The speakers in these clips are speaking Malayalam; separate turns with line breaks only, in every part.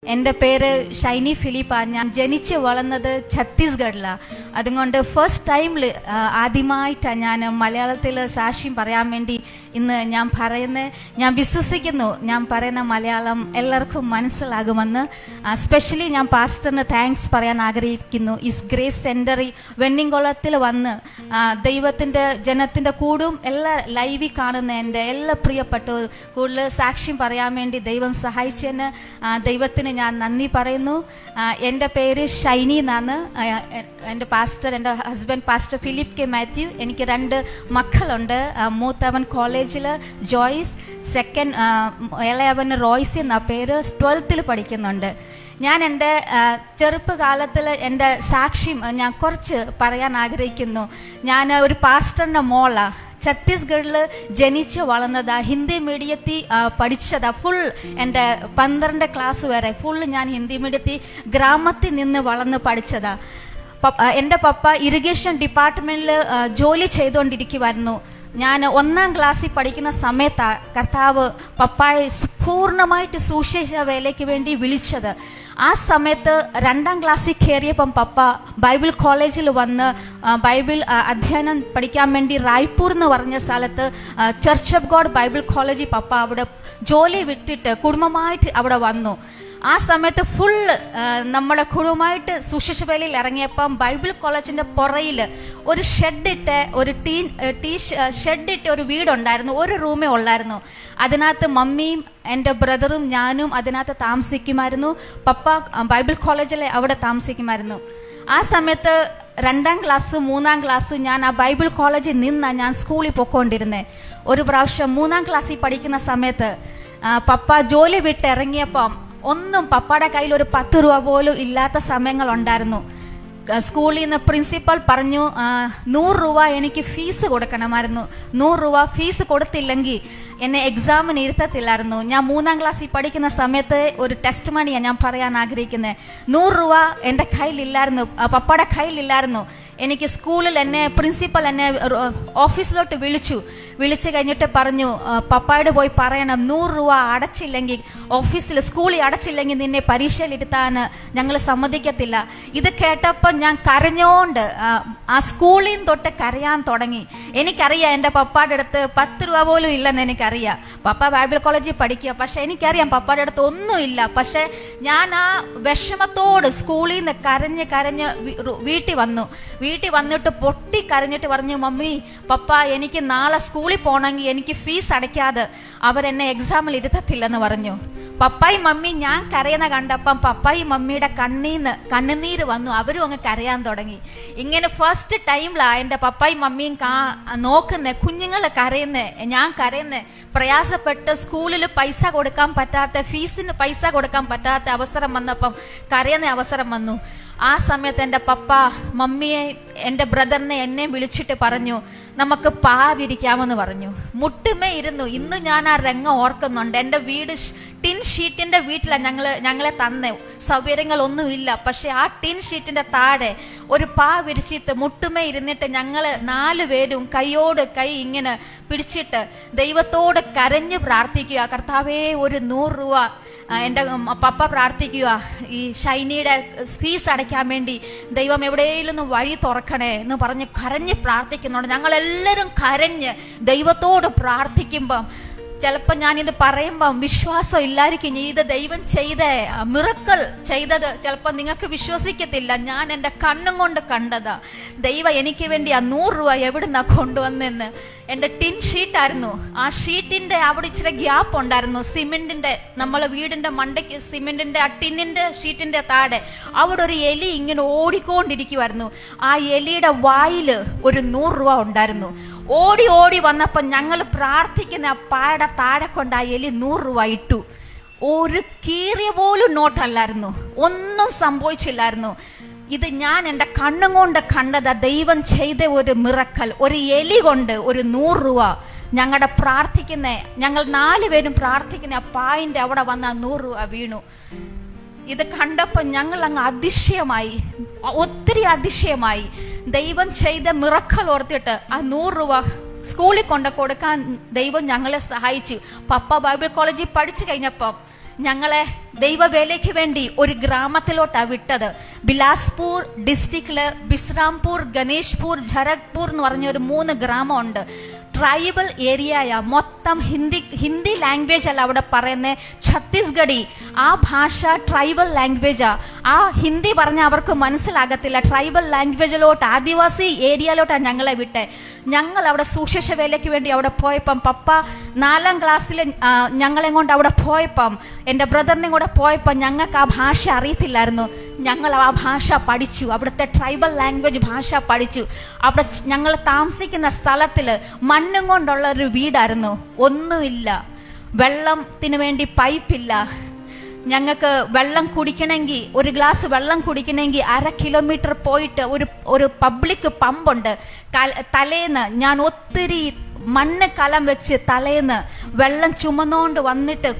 എൻ്റെ പേര് ഷൈനി ഫിലിപ്പാണ്. ഞാൻ ജനിച്ച് വളർന്നത് ഛത്തീസ്ഗഡിലാണ്. അതുകൊണ്ട് ഫസ്റ്റ് ടൈമിൽ ആദ്യമായിട്ടാണ് ഞാൻ മലയാളത്തിൽ സാക്ഷ്യം പറയാൻ വേണ്ടി ഇന്ന് ഞാൻ വിശ്വസിക്കുന്നു ഞാൻ പറയുന്ന മലയാളം എല്ലാവർക്കും മനസ്സിലാകുമെന്ന്. സ്പെഷ്യലി ഞാൻ പാസ്റ്ററിന് താങ്ക്സ് പറയാൻ ആഗ്രഹിക്കുന്നു. ഇസ് ഗ്രേസ് സെൻ്ററി വെണ്ണിംകുളത്തിൽ വന്ന് ദൈവത്തിൻ്റെ ജനത്തിൻ്റെ കൂടും എല്ലാ ലൈവിൽ കാണുന്ന എൻ്റെ എല്ലാ പ്രിയപ്പെട്ടവർ കൂടുതൽ സാക്ഷ്യം പറയാൻ വേണ്ടി ദൈവം സഹായിച്ചതിന് ദൈവത്തിന് ഞാൻ നന്ദി പറയുന്നു. എൻ്റെ പേര് ഷൈനി എന്നാണ്. എൻ്റെ husband pastor Philip K Mathew. എനിക്ക് 2 മക്കളുണ്ട്. മൂത്തവൻ കോളേജിൽ ജോയ്സ്, സെക്കൻഡ് ഇളയവൻ റോയ്സ് എന്ന പേര് 12th പഠിക്കുന്നുണ്ട്. ഞാൻ എൻ്റെ ചെറുപ്പകാലത്തിൽ എൻ്റെ സാക്ഷ്യം ഞാൻ കുറച്ച് പറയാൻ ആഗ്രഹിക്കുന്നു. ഞാൻ ഒരു പാസ്റ്ററിൻ്റെ മോളാണ്. ഛത്തീസ്ഗഡിൽ ജനിച്ച് വളർന്നതാ. ഹിന്ദി മീഡിയത്തിൽ പഠിച്ചതാ. ഫുൾ എൻ്റെ 12th ക്ലാസ് വരെ ഫുൾ ഞാൻ ഹിന്ദി മീഡിയത്തിൽ ഗ്രാമത്തിൽ നിന്ന് വളർന്ന് പഠിച്ചതാ. എൻ്റെ പപ്പ ഇറിഗേഷൻ ഡിപ്പാർട്ട്മെൻറ്റിൽ ജോലി ചെയ്തുകൊണ്ടിരിക്കുമായിരുന്നു. ഞാൻ 1ാം ക്ലാസ്സിൽ പഠിക്കുന്ന സമയത്താണ് കർത്താവ് പപ്പായെ പൂർണ്ണമായിട്ട് സുവിശേഷ വേലയ്ക്ക് വേണ്ടി വിളിച്ചത്. ആ സമയത്ത് 2ാം ക്ലാസ്സിൽ കയറിയപ്പം പപ്പ ബൈബിൾ കോളേജിൽ വന്ന് ബൈബിൾ അധ്യയനം പഠിക്കാൻ വേണ്ടി റായ്പൂർ എന്ന് പറഞ്ഞ സ്ഥലത്ത് ചർച്ച് ഓഫ് ഗോഡ് ബൈബിൾ കോളേജിൽ പപ്പ അവിടെ ജോലി വിട്ടിട്ട് കുടുംബമായിട്ട് അവിടെ വന്നു. ആ സമയത്ത് ഫുൾ നമ്മുടെ കുടുംബമായിട്ട് സുശേഷ വേലയിൽ ഇറങ്ങിയപ്പം ബൈബിൾ കോളേജിൻ്റെ പുറയിൽ ഒരു ഷെഡിട്ട് ഒരു വീടുണ്ടായിരുന്നു. ഒരു റൂമേ ഉള്ളായിരുന്നു. അതിനകത്ത് മമ്മിയും എൻ്റെ ബ്രദറും ഞാനും അതിനകത്ത് താമസിക്കുമായിരുന്നു. പപ്പ ബൈബിൾ കോളേജിൽ അവിടെ താമസിക്കുമായിരുന്നു. ആ സമയത്ത് 2ാം ക്ലാസ് 3ാം ക്ലാസ് ഞാൻ ആ ബൈബിൾ കോളേജിൽ നിന്നാണ് ഞാൻ സ്കൂളിൽ പോയിക്കൊണ്ടിരുന്നത്. ഒരു പ്രാവശ്യം 3ാം ക്ലാസ്സിൽ പഠിക്കുന്ന സമയത്ത് പപ്പ ജോലി വിട്ട് ഇറങ്ങിയപ്പം ഒന്നും പപ്പയുടെ കയ്യിൽ ഒരു 10 രൂപ പോലും ഇല്ലാത്ത സമയങ്ങളുണ്ടായിരുന്നു. സ്കൂളിൽ നിന്ന് പ്രിൻസിപ്പൽ പറഞ്ഞു 100 രൂപ എനിക്ക് ഫീസ് കൊടുക്കണമായിരുന്നു. 100 രൂപ ഫീസ് കൊടുത്തില്ലെങ്കിൽ എന്നെ എക്സാമിന് ഇരുത്തത്തില്ലായിരുന്നു. ഞാൻ 3ാം ക്ലാസ്സിൽ പഠിക്കുന്ന സമയത്ത് ഒരു ടെസ്റ്റ് മണിയാണ് ഞാൻ പറയാൻ ആഗ്രഹിക്കുന്നത്. 100 രൂപ എൻ്റെ കയ്യിലില്ലായിരുന്നു, പപ്പയുടെ കയ്യിലില്ലായിരുന്നു. എനിക്ക് സ്കൂളിൽ പ്രിൻസിപ്പൽ എന്നെ ഓഫീസിലോട്ട് വിളിച്ചു കഴിഞ്ഞിട്ട് പറഞ്ഞു, പപ്പായോട് പോയി പറയണം 100 രൂപ അടച്ചില്ലെങ്കിൽ സ്കൂളിൽ അടച്ചില്ലെങ്കിൽ നിന്നെ പരീക്ഷയിലിരുത്താൻ ഞങ്ങൾ സമ്മതിക്കത്തില്ല. ഇത് കേട്ടപ്പോൾ ഞാൻ കരഞ്ഞോണ്ട് ആ സ്കൂളിൽ നിന്ന് തൊട്ട് കരയാൻ തുടങ്ങി. എനിക്കറിയാം എൻ്റെ പപ്പായുടെ അടുത്ത് 10 രൂപ പോലും ഇല്ലെന്ന് എനിക്കറിയാം. പപ്പ ബൈബിൾ കോളേജിൽ പഠിക്കുക. പക്ഷെ എനിക്കറിയാം പപ്പായുടെ അടുത്ത് ഒന്നുമില്ല. പക്ഷെ ഞാൻ ആ വിഷമത്തോട് സ്കൂളിൽ നിന്ന് കരഞ്ഞ് വീട്ടിൽ വന്നിട്ട് പൊട്ടിക്കരഞ്ഞിട്ട് പറഞ്ഞു, മമ്മി പപ്പ എനിക്ക് നാളെ സ്കൂളിൽ പോകണമെങ്കിൽ എനിക്ക് ഫീസ് അടയ്ക്കാതെ അവരെന്നെ എക്സാമിൽ ഇരുത്തത്തില്ലെന്ന് പറഞ്ഞു. പപ്പായും മമ്മി ഞാൻ കരയുന്ന കണ്ടപ്പം പപ്പായും മമ്മിയുടെ കണ്ണുനീര് വന്നു. അവരും അങ്ങ് കരയാൻ തുടങ്ങി. ഇങ്ങനെ ഫസ്റ്റ് ടൈമിലാണ് എൻ്റെ പപ്പായും മമ്മിയും നോക്കുന്നേ, കുഞ്ഞുങ്ങൾ കരയുന്നേ, ഞാൻ കരയുന്നേ. പ്രയാസപ്പെട്ട് സ്കൂളിൽ പൈസ കൊടുക്കാൻ പറ്റാത്ത, ഫീസിന് പൈസ കൊടുക്കാൻ പറ്റാത്ത അവസരം വന്നപ്പം കരയുന്ന അവസരം വന്നു. ആ സമയത്ത് എൻ്റെ പപ്പ മമ്മിയെ എൻ്റെ ബ്രദറിനെ എന്നെയും വിളിച്ചിട്ട് പറഞ്ഞു, നമുക്ക് വിരിക്കാമെന്ന് പറഞ്ഞു. മുട്ടുമേ ഇരുന്നു. ഇന്ന് ഞാൻ ആ രംഗം ഓർക്കുന്നുണ്ട്. എൻ്റെ വീട് ടിൻ ഷീറ്റിൻ്റെ വീട്ടിലാണ് ഞങ്ങളെ തന്നെ, സൗകര്യങ്ങളൊന്നുമില്ല. പക്ഷെ ആ ടിൻ ഷീറ്റിൻ്റെ താഴെ ഒരു വിരിച്ചിട്ട് മുട്ടുമേ ഇരുന്നിട്ട് ഞങ്ങൾ 4 പേരും കൈയോട് കൈ ഇങ്ങനെ പിടിച്ചിട്ട് ദൈവത്തോട് കരഞ്ഞ് പ്രാർത്ഥിക്കുക, കർത്താവേ ഒരു 100 രൂപ. എൻ്റെ പപ്പ പ്രാർത്ഥിക്കുക, ഈ ഷൈനിയുടെ ഫീസ് അടയ്ക്കാൻ വേണ്ടി ദൈവം എവിടെയെങ്കിലും ഒന്ന് വഴി തുറക്കണേ എന്ന് പറഞ്ഞ് കരഞ്ഞ് പ്രാർത്ഥിക്കുന്നുണ്ട്. ഞങ്ങളെല്ലാവരും കരഞ്ഞ് ദൈവത്തോട് പ്രാർത്ഥിക്കുമ്പം ചിലപ്പോൾ ഞാനിത് പറയുമ്പം വിശ്വാസം ഇല്ലായിരിക്കും. ഇത് ദൈവം ചെയ്ത മിറക്കിൾ ചെയ്തത് ചിലപ്പോൾ നിങ്ങൾക്ക് വിശ്വസിക്കത്തില്ല. ഞാൻ എൻ്റെ കണ്ണും കൊണ്ട് കണ്ടതാ. ദൈവം എനിക്ക് വേണ്ടി ആ 100 രൂപ എവിടുന്നാ കൊണ്ടുവന്നെന്ന്. എൻ്റെ ടിൻ ഷീറ്റായിരുന്നു. ആ ഷീറ്റിൻ്റെ അവിടെ ഇച്ചിരി ഗ്യാപ്പ് ഉണ്ടായിരുന്നു. സിമെന്റിൻ്റെ, നമ്മളെ വീടിൻ്റെ മണ്ടയ്ക്ക് സിമെന്റിൻ്റെ ആ ടിന്നിൻ്റെ ഷീറ്റിൻ്റെ താഴെ അവിടെ ഒരു എലി ഇങ്ങനെ ഓടിക്കൊണ്ടിരിക്കുമായിരുന്നു. ആ എലിയുടെ വായിൽ ഒരു 100 രൂപ ഉണ്ടായിരുന്നു. ഓടി വന്നപ്പോൾ ഞങ്ങൾ പ്രാർത്ഥിക്കുന്ന ആ പായുടെ താഴെ കൊണ്ട് ആ എലി 100 രൂപ ഇട്ടു. ഒരു കീറിയ പോലും നോട്ടല്ലായിരുന്നു, ഒന്നും സംഭവിച്ചില്ലായിരുന്നു. ഇത് ഞാൻ എൻ്റെ കണ്ണും കൊണ്ട് കണ്ടതാ. ദൈവം ചെയ്ത ഒരു മിറക്കൽ. ഒരു എലി കൊണ്ട് ഒരു 100 രൂപ ഞങ്ങൾ 4 പേരും പ്രാർത്ഥിക്കുന്ന ആ പായിൻ്റെ അവിടെ വന്ന 100 രൂപ വീണു. ഇത് കണ്ടപ്പോൾ ഞങ്ങൾ അങ്ങ് അതിശയമായി, ഒത്തിരി അതിശയമായി. ദൈവം ചെയ്ത മിറക്കൽ ഓർത്തിട്ട് ആ 100 രൂപ സ്കൂളിൽ കൊടുക്കാൻ ദൈവം ഞങ്ങളെ സഹായിച്ചു. പപ്പ ബൈബിൾ കോളേജിൽ പഠിച്ചു കഴിഞ്ഞപ്പം ഞങ്ങളെ ദൈവവേലയ്ക്ക് വേണ്ടി ഒരു ഗ്രാമത്തിലോട്ടാണ് വിട്ടത്. ബിലാസ്പൂർ ഡിസ്ട്രിക്റ്റില് ബിസ്രാംപൂർ, ഗണേഷ്പൂർ, ജരഗ്പൂർ എന്ന് പറഞ്ഞ ഒരു 3 ഗ്രാമമുണ്ട്. ട്രൈബൽ ഏരിയയാ, മൊത്തം ഹിന്ദി ലാംഗ്വേജ് അല്ല അവിടെ പറയുന്നത്, ഛത്തീസ്ഗഡി. ആ ഭാഷ ട്രൈബൽ ലാംഗ്വേജാ. ആ ഹിന്ദി പറഞ്ഞാൽ അവർക്ക് മനസ്സിലാകത്തില്ല. ട്രൈബൽ ലാംഗ്വേജിലോട്ട്, ആദിവാസി ഏരിയയിലോട്ടാണ് ഞങ്ങളെ വിട്ടെ. ഞങ്ങൾ അവിടെ സുശേഷ വേലയ്ക്ക് വേണ്ടി അവിടെ പോയപ്പം പപ്പ 4ാം ക്ലാസ്സിൽ ഞങ്ങളെ കൊണ്ട് അവിടെ പോയപ്പം, എൻ്റെ ബ്രദറിനെ കൂടെ പോയപ്പം ഞങ്ങൾക്ക് ആ ഭാഷ അറിയത്തില്ലായിരുന്നു. ഞങ്ങൾ ആ ഭാഷ പഠിച്ചു, അവിടുത്തെ ട്രൈബൽ ലാംഗ്വേജ് ഭാഷ പഠിച്ചു. അവിടെ ഞങ്ങൾ താമസിക്കുന്ന സ്ഥലത്തിൽ മണ്ണും കൊണ്ടുള്ള ഒരു വീടായിരുന്നു. ഒന്നുമില്ല, വെള്ളത്തിന് വേണ്ടി പൈപ്പില്ല. ഞങ്ങൾക്ക് വെള്ളം കുടിക്കണമെങ്കിൽ, ഒരു ഗ്ലാസ് വെള്ളം കുടിക്കണമെങ്കിൽ 1/2 കിലോമീറ്റർ പോയിട്ട് ഒരു പബ്ലിക് പമ്പുണ്ട്. തലേന്ന് ഞാൻ ഒത്തിരി മണ്ണ് കലം വെച്ച് തലേന്ന് വെള്ളം ചുമന്നുകൊണ്ട് വന്നിട്ട്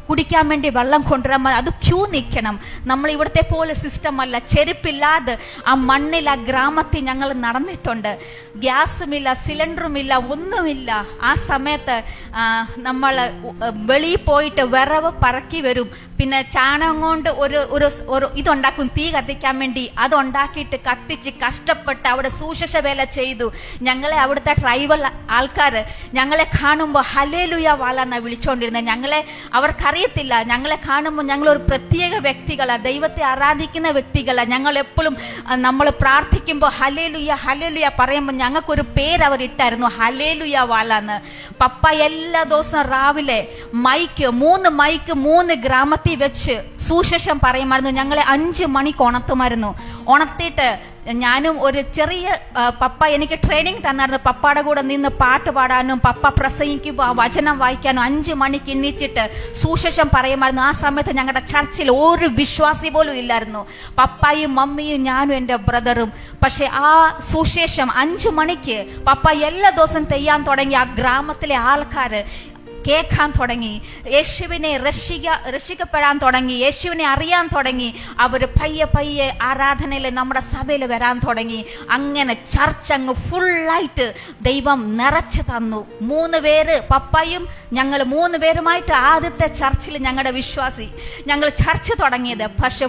കുടിക്കാൻ വേണ്ടി വെള്ളം കൊണ്ടുവരാൻ, അത് ക്യൂ നിൽക്കണം. നമ്മൾ ഇവിടുത്തെ പോലെ സിസ്റ്റം അല്ല. ചെരുപ്പില്ലാതെ ആ മണ്ണിൽ, ആ ഗ്രാമത്തിൽ ഞങ്ങൾ നടന്നിട്ടുണ്ട്. ഗ്യാസുമില്ല, സിലിണ്ടറുമില്ല, ഒന്നുമില്ല. ആ സമയത്ത് നമ്മൾ വെളിയിൽ പോയിട്ട് വിറവ് പറക്കി വരും. പിന്നെ ചാണകം കൊണ്ട് ഒരു ഇതുണ്ടാക്കും തീ കത്തിക്കാൻ വേണ്ടി. അതുണ്ടാക്കിയിട്ട് കത്തിച്ച് കഷ്ടപ്പെട്ട് അവിടെ സുശേഷ വേല ചെയ്തു. ഞങ്ങളെ അവിടുത്തെ ട്രൈബൽ ആൾക്കാർ ഞങ്ങളെ കാണുമ്പോൾ ഹല്ലേലൂയ വാല എന്നാണ് വിളിച്ചുകൊണ്ടിരുന്നത്. ഞങ്ങളെ അവർക്കറിയത്തില്ല. ഞങ്ങളെ കാണുമ്പോൾ ഞങ്ങൾ ഒരു പ്രത്യേക വ്യക്തികളാണ്, ദൈവത്തെ ആരാധിക്കുന്ന വ്യക്തികളാണ്. ഞങ്ങൾ എപ്പോഴും നമ്മൾ പ്രാർത്ഥിക്കുമ്പോൾ ഹല്ലേലൂയ ഹല്ലേലൂയ പറയുമ്പോൾ ഞങ്ങൾക്കൊരു പേര് അവർ ഇട്ടായിരുന്നു, ഹല്ലേലൂയ വാല എന്ന്. പപ്പ എല്ലാ ദിവസവും രാവിലെ 3 ഗ്രാമത്തിൽ വെച്ച് സുശേഷം പറയുമായിരുന്നു. ഞങ്ങളെ 5 മണിക്ക് ഉണർത്തുമായിരുന്നു. ഉണർത്തിയിട്ട് ഞാനും ഒരു ചെറിയ, പപ്പ എനിക്ക് ട്രെയിനിങ് തന്നായിരുന്നു. പപ്പയുടെ കൂടെ നിന്ന് പാട്ട് പാടാനും പപ്പ പ്രസംഗിക്കുമ്പോൾ വചനം വായിക്കാനും 5 മണിക്ക് എണീച്ചിട്ട് സുശേഷം പറയുമായിരുന്നു. ആ സമയത്ത് ഞങ്ങളുടെ ചർച്ചിൽ ഒരു വിശ്വാസി പോലും ഇല്ലായിരുന്നു. പപ്പായും മമ്മിയും ഞാനും എൻ്റെ ബ്രദറും. പക്ഷെ ആ സുശേഷം 5 മണിക്ക് പപ്പ എല്ലാ ദിവസവും തെയ്യാൻ തുടങ്ങി. ആ ഗ്രാമത്തിലെ ആൾക്കാർ കേൾക്കാൻ തുടങ്ങി, യേശുവിനെ രക്ഷിക്കപ്പെടാൻ തുടങ്ങി, യേശുവിനെ അറിയാൻ തുടങ്ങി. അവർ പയ്യെ ആരാധനയിൽ നമ്മുടെ സഭയിൽ വരാൻ തുടങ്ങി. അങ്ങനെ ചർച്ച് അങ്ങ് ഫുള്ളായിട്ട് ദൈവം നിറച്ചു തന്നു. 3 പേര്, പപ്പയും ഞങ്ങൾ 3 പേരുമായിട്ട് ആദ്യത്തെ ചർച്ചിൽ ഞങ്ങളുടെ വിശ്വാസി ഞങ്ങൾ ചർച്ച് തുടങ്ങിയത്. പക്ഷെ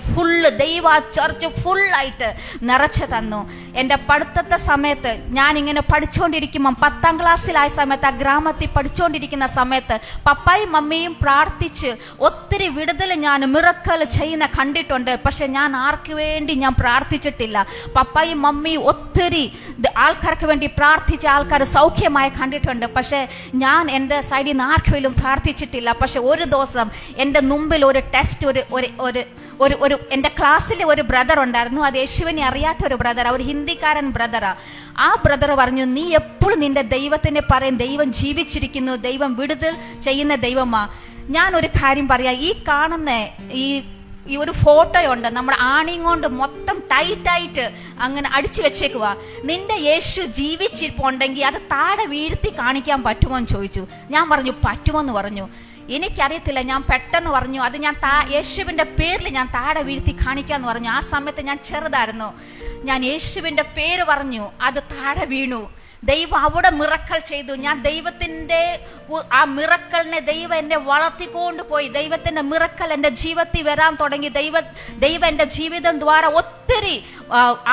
ദൈവ ചർച്ച് ഫുള്ളായിട്ട് നിറച്ചു തന്നു. എൻ്റെ പഠിത്തത്തെ സമയത്ത് ഞാനിങ്ങനെ പഠിച്ചുകൊണ്ടിരിക്കുമ്പം 10ാം ക്ലാസ്സിലായ സമയത്ത്, ആ ഗ്രാമത്തിൽ പഠിച്ചുകൊണ്ടിരിക്കുന്ന സമയത്ത് പപ്പായും മമ്മിയും പ്രാർത്ഥിച്ച് ഒത്തിരി വിടുതൽ, ഞാൻ മിറക്കൽ ചെയ്യുന്ന കണ്ടിട്ടുണ്ട്. പക്ഷെ ഞാൻ ആർക്ക് വേണ്ടി ഞാൻ പ്രാർത്ഥിച്ചിട്ടില്ല. പപ്പായും മമ്മിയും ഒത്തിരി ആൾക്കാർക്ക് വേണ്ടി പ്രാർത്ഥിച്ച ആൾക്കാർ സൗഖ്യമായി കണ്ടിട്ടുണ്ട്. പക്ഷെ ഞാൻ എൻ്റെ സൈഡിൽ നിന്ന് ആർക്ക് വേലും പ്രാർത്ഥിച്ചിട്ടില്ല. പക്ഷെ ഒരു ദിവസം എൻ്റെ മുമ്പിൽ ഒരു ടെസ്റ്റ്, ഒരു എൻ്റെ ക്ലാസ്സിലെ ഒരു ബ്രദർ ഉണ്ടായിരുന്നു. അത് യേശുവിനെ അറിയാത്ത ഒരു ബ്രദറാ, ഒരു ഹിന്ദിക്കാരൻ ബ്രദറാ. ആ ബ്രദർ പറഞ്ഞു, നീ എപ്പോഴും നിന്റെ ദൈവത്തിനെ പറയും, ദൈവം ജീവിച്ചിരിക്കുന്നു, ദൈവം വിടുതൽ ചെയ്യുന്ന ദൈവമാ. ഞാൻ ഒരു കാര്യം പറയാം, ഈ കാണുന്ന ഈ ഒരു ഫോട്ടോയുണ്ട്, നമ്മുടെ ആണിയും കൊണ്ട് മൊത്തം ടൈറ്റായിട്ട് അങ്ങനെ അടിച്ചു വെച്ചേക്കുക. നിന്റെ യേശു ജീവിച്ചിരിപ്പുണ്ടെങ്കിൽ അത് താഴെ വീഴ്ത്തി കാണിക്കാൻ പറ്റുമോ എന്ന് ചോദിച്ചു. ഞാൻ പറഞ്ഞു പറ്റുമെന്ന് പറഞ്ഞു. എനിക്കറിയത്തില്ല, ഞാൻ പെട്ടെന്ന് പറഞ്ഞു അത് ഞാൻ യേശുവിൻ്റെ പേരിൽ ഞാൻ താഴെ വീഴ്ത്തി കാണിക്കാന്ന് പറഞ്ഞു. ആ സമയത്ത് ഞാൻ ചെറുതായിരുന്നു. ഞാൻ യേശുവിൻ്റെ പേര് പറഞ്ഞു, അത് താഴെ വീണു. ദൈവം അവിടെ മിറക്കൽ ചെയ്തു. ഞാൻ ദൈവത്തിൻ്റെ ആ മിറക്കലിനെ ദൈവം എന്നെ വളർത്തിക്കൊണ്ട് പോയി. ദൈവത്തിൻ്റെ മിറക്കൽ എൻ്റെ ജീവിതത്തിൽ വരാൻ തുടങ്ങി. ദൈവം എൻ്റെ ജീവിതം ദ്വാര ഒത്തിരി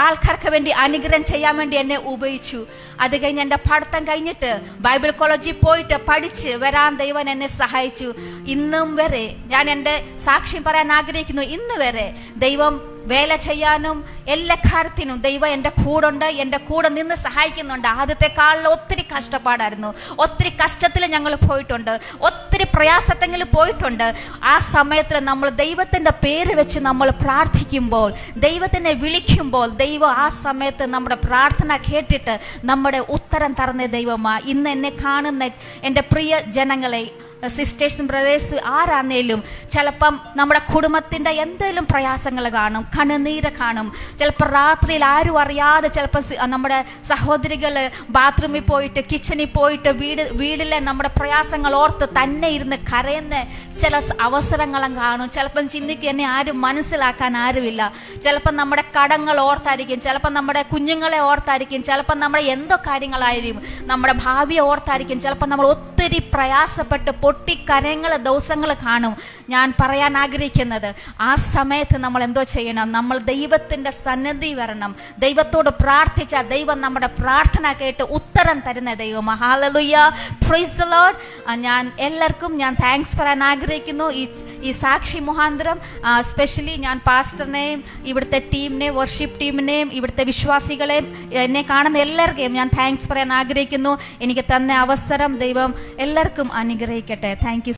ആൾക്കാർക്ക് വേണ്ടി അനുഗ്രഹം ചെയ്യാൻ വേണ്ടി എന്നെ ഉപയോഗിച്ചു. അത് കഴിഞ്ഞ് എൻ്റെ പഠിത്തം കഴിഞ്ഞിട്ട് ബൈബിൾ കോളേജിൽ പോയിട്ട് പഠിച്ച് വരാൻ ദൈവം എന്നെ സഹായിച്ചു. ഇന്നും വരെ ഞാൻ എൻ്റെ സാക്ഷ്യം പറയാൻ ആഗ്രഹിക്കുന്നു. ഇന്ന് വരെ ദൈവം വേല ചെയ്യാനും എല്ലാ കാര്യത്തിനും ദൈവം എൻ്റെ കൂടുണ്ട്, എൻ്റെ കൂടെ നിന്ന് സഹായിക്കുന്നുണ്ട്. ആദ്യത്തെ കാലിൽ ഒത്തിരി കഷ്ടപ്പാടായിരുന്നു, ഒത്തിരി കഷ്ടത്തിൽ ഞങ്ങൾ പോയിട്ടുണ്ട്, ഒത്തിരി പ്രയാസത്തിൽ പോയിട്ടുണ്ട്. ആ സമയത്തിൽ നമ്മൾ ദൈവത്തിൻ്റെ പേര് വെച്ച് നമ്മൾ പ്രാർത്ഥിക്കുമ്പോൾ, ദൈവത്തിനെ വിളിക്കുമ്പോൾ, ദൈവം ആ സമയത്ത് നമ്മുടെ പ്രാർത്ഥന കേട്ടിട്ട് നമ്മുടെ ഉത്തരം തരുന്ന ദൈവമാ. ഇന്ന് എന്നെ കാണുന്ന എൻ്റെ പ്രിയ ജനങ്ങളെ, സിസ്റ്റേഴ്സും ബ്രദേഴ്സ് ആരാന്നേലും ചിലപ്പം നമ്മുടെ കുടുംബത്തിൻ്റെ എന്തെങ്കിലും പ്രയാസങ്ങൾ കാണും, കണ്ണുനീര് കാണും. ചിലപ്പോൾ രാത്രിയിൽ ആരും അറിയാതെ ചിലപ്പോൾ നമ്മുടെ സഹോദരികൾ ബാത്റൂമിൽ പോയിട്ട്, കിച്ചണിൽ പോയിട്ട് വീടിലെ നമ്മുടെ പ്രയാസങ്ങൾ ഓർത്ത് തന്നെ ഇരുന്ന് കരയുന്ന ചില അവസരങ്ങളും കാണും. ചിലപ്പം ചിന്തിക്കും എന്നെ ആരും മനസ്സിലാക്കാൻ ആരുമില്ല. ചിലപ്പം നമ്മുടെ കടങ്ങൾ ഓർത്തായിരിക്കും, ചിലപ്പം നമ്മുടെ കുഞ്ഞുങ്ങളെ ഓർത്തായിരിക്കും, ചിലപ്പം നമ്മുടെ എന്തോ കാര്യങ്ങളായിരിക്കും, നമ്മുടെ ഭാവിയെ ഓർത്തായിരിക്കും. ചിലപ്പം നമ്മൾ ഒത്തിരി പ്രയാസപ്പെട്ട് പൊട്ടിക്കരങ്ങൾ ദിവസങ്ങൾ കാണും. ഞാൻ പറയാൻ ആഗ്രഹിക്കുന്നത്, ആ സമയത്ത് നമ്മൾ എന്തോ ചെയ്യണം? നമ്മൾ ദൈവത്തിന്റെ സന്നിധി വരണം. ദൈവത്തോട് പ്രാർത്ഥിച്ച ദൈവം നമ്മുടെ പ്രാർത്ഥന കേട്ട് ഉത്തരം തരുന്ന ദൈവം. Hallelujah, praise the Lord. ഞാൻ എല്ലാവർക്കും താങ്ക്സ് പറയാൻ ആഗ്രഹിക്കുന്നു. ഈ സാക്ഷി മുഖാന്തരം സ്പെഷ്യലി ഞാൻ പാസ്റ്ററിനെയും ഇവിടുത്തെ ടീമിനെയും വർഷിപ്പ് ടീമിനെയും ഇവിടുത്തെ വിശ്വാസികളെയും എന്നെ കാണുന്ന എല്ലാവർക്കും ഞാൻ താങ്ക്സ് പറയാൻ ആഗ്രഹിക്കുന്നു. എനിക്ക് തന്ന അവസരം ദൈവം എല്ലാവർക്കും അനുഗ്രഹിക്കട്ടെ. Thank you.